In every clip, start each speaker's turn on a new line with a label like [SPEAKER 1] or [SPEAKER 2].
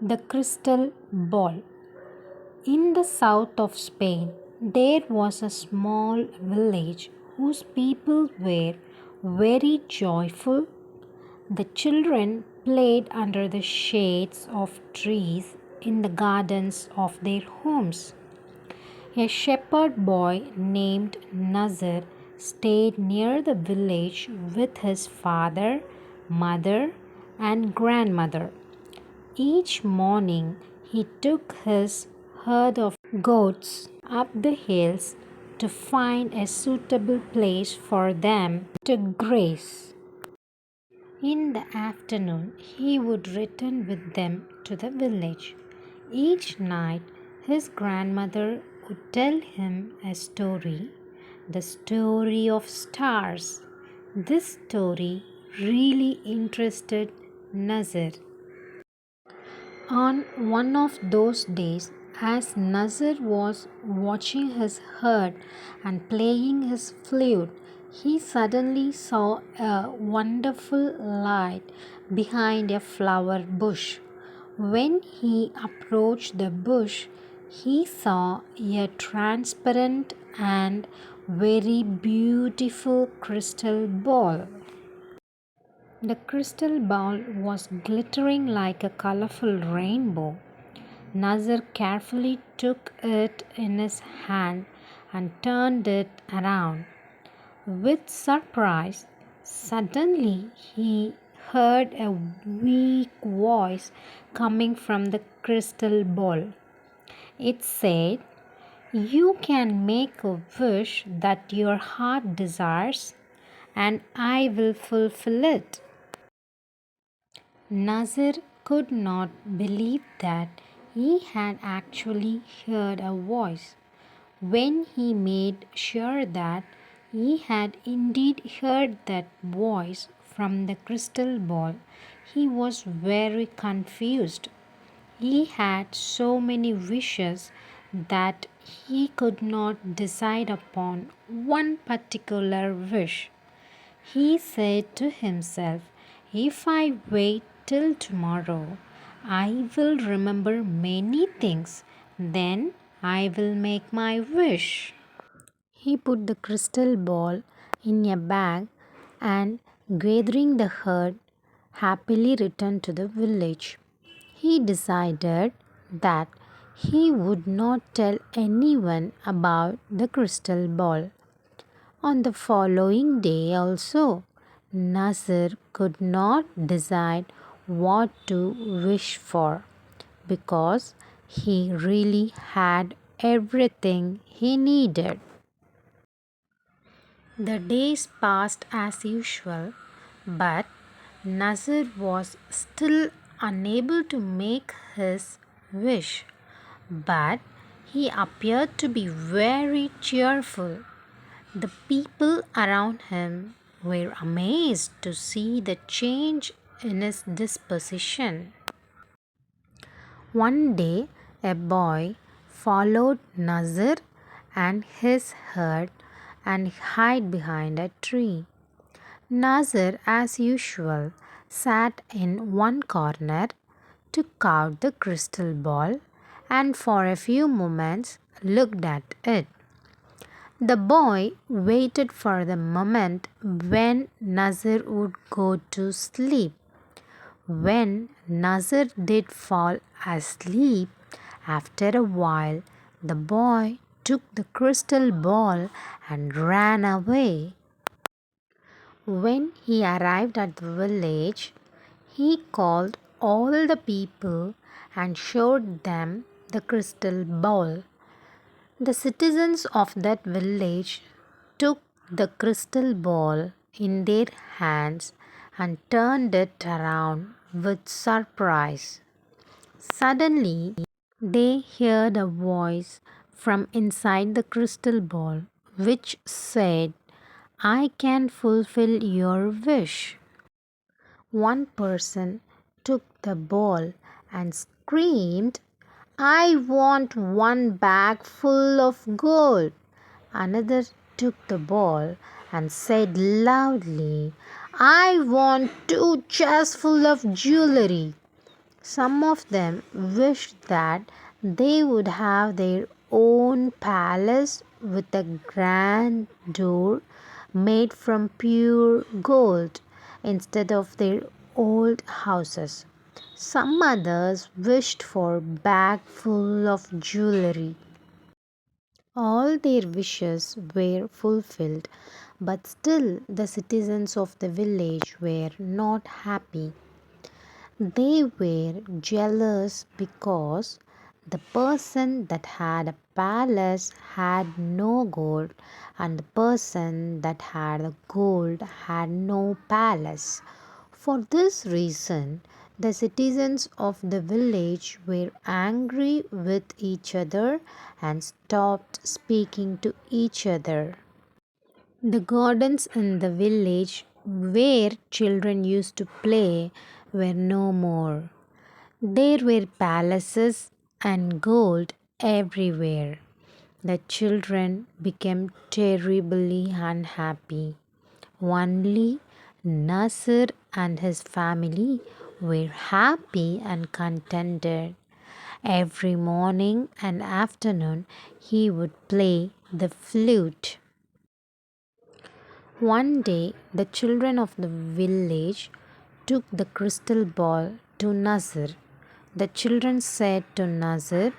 [SPEAKER 1] The crystal ball. In the south of Spain, there was a small village whose people were very joyful. The children played under the shades of trees in the gardens of their homes. A shepherd boy named Nazar stayed near the village with his father, mother, and grandmother. Each morning he took his herd of goats up the hills to find a suitable place for them to graze. In the afternoon, he would return with them to the village. Each night, his grandmother would tell him a story, the story of stars. This story really interested Nazir. On one of those days, as Nazir was watching his herd and playing his flute, he suddenly saw a wonderful light behind a flower bush. When he approached the bush, he saw a transparent and very beautiful crystal ball. The crystal ball was glittering like a colorful rainbow. Nazar carefully took it in his hand and turned it around. With surprise, suddenly he heard a weak voice coming from the crystal ball. It said, "You can make a wish that your heart desires, and I will fulfill it." Nazir could not believe that he had actually heard a voice. When he made sure that he had indeed heard that voice from the crystal ball, he was very confused. He had so many wishes that he could not decide upon one particular wish. He said to himself, "If I wait till tomorrow, I will remember many things. Then I will make my wish." He put the crystal ball in a bag and, gathering the herd, happily returned to the village. He decided that he would not tell anyone about the crystal ball. On the following day also, Nasir could not decide what to wish for because he really had everything he needed. The days passed as usual, but Nasir was still unable to make his wish. But he appeared to be very cheerful. The people around him were amazed to see the change in his disposition. One day, a boy followed Nazir and his herd and hid behind a tree. Nazir, as usual, sat in one corner, took out the crystal ball, and for a few moments looked at it. The boy waited for the moment when Nazir would go to sleep. When Nazir did fall asleep, after a while, the boy took the crystal ball and ran away. When he arrived at the village, he called all the people and showed them the crystal ball. The citizens of that village took the crystal ball in their hands and turned it around with surprise. Suddenly, they heard a voice from inside the crystal ball which said, "I can fulfill your wish." One person took the ball and screamed, "I want one bag full of gold." Another took the ball and said loudly, "I want two chests full of jewelry." Some of them wished that they would have their own palace with a grand door made from pure gold instead of their old houses. Some others wished for a bag full of jewelry. All their wishes were fulfilled, but still the citizens of the village were not happy. They were jealous because the person that had a palace had no gold, and the person that had the gold had no palace. For this reason, the citizens of the village were angry with each other and stopped speaking to each other. The gardens in the village where children used to play were no more. There were palaces and gold everywhere. The children became terribly unhappy. Only Nasir and his family were happy and contented. Every morning and afternoon he would play the flute. One day, the children of the village took the crystal ball to Nasir. The children said to Nasir,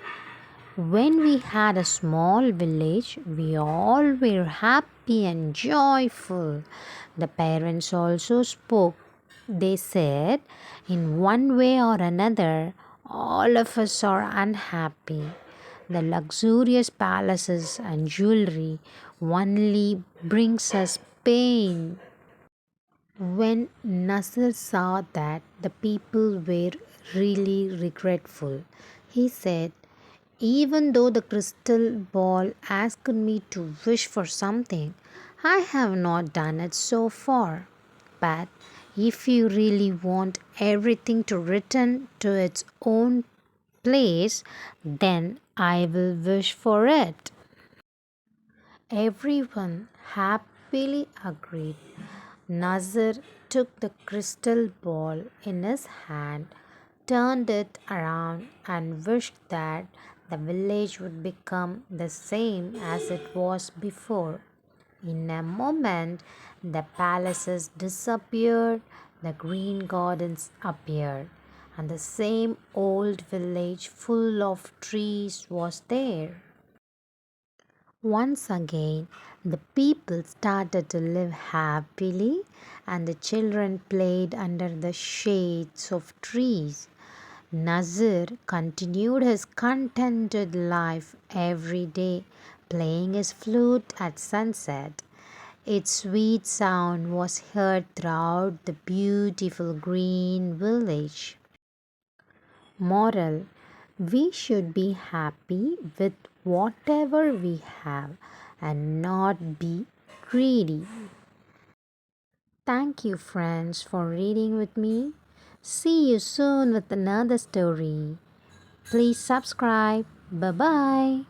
[SPEAKER 1] "When we had a small village, we all were happy and joyful." The parents also spoke. They said, "In one way or another, all of us are unhappy. The luxurious palaces and jewelry only brings us pain." When Nasser saw that the people were really regretful, he said, "Even though the crystal ball asked me to wish for something, I have not done it so far. But if you really want everything to return to its own place, then I will wish for it." Everyone happily agreed. Nasir took the crystal ball in his hand, turned it around, and wished that the village would become the same as it was before. In a moment, the palaces disappeared, the green gardens appeared, and the same old village full of trees was there. Once again, the people started to live happily, and the children played under the shades of trees. Nazir continued his contented life every day, playing his flute at sunset. Its sweet sound was heard throughout the beautiful green village. Moral: we should be happy with whatever we have and not be greedy. Thank you, friends, for reading with me. See you soon with another story. Please subscribe. Bye bye.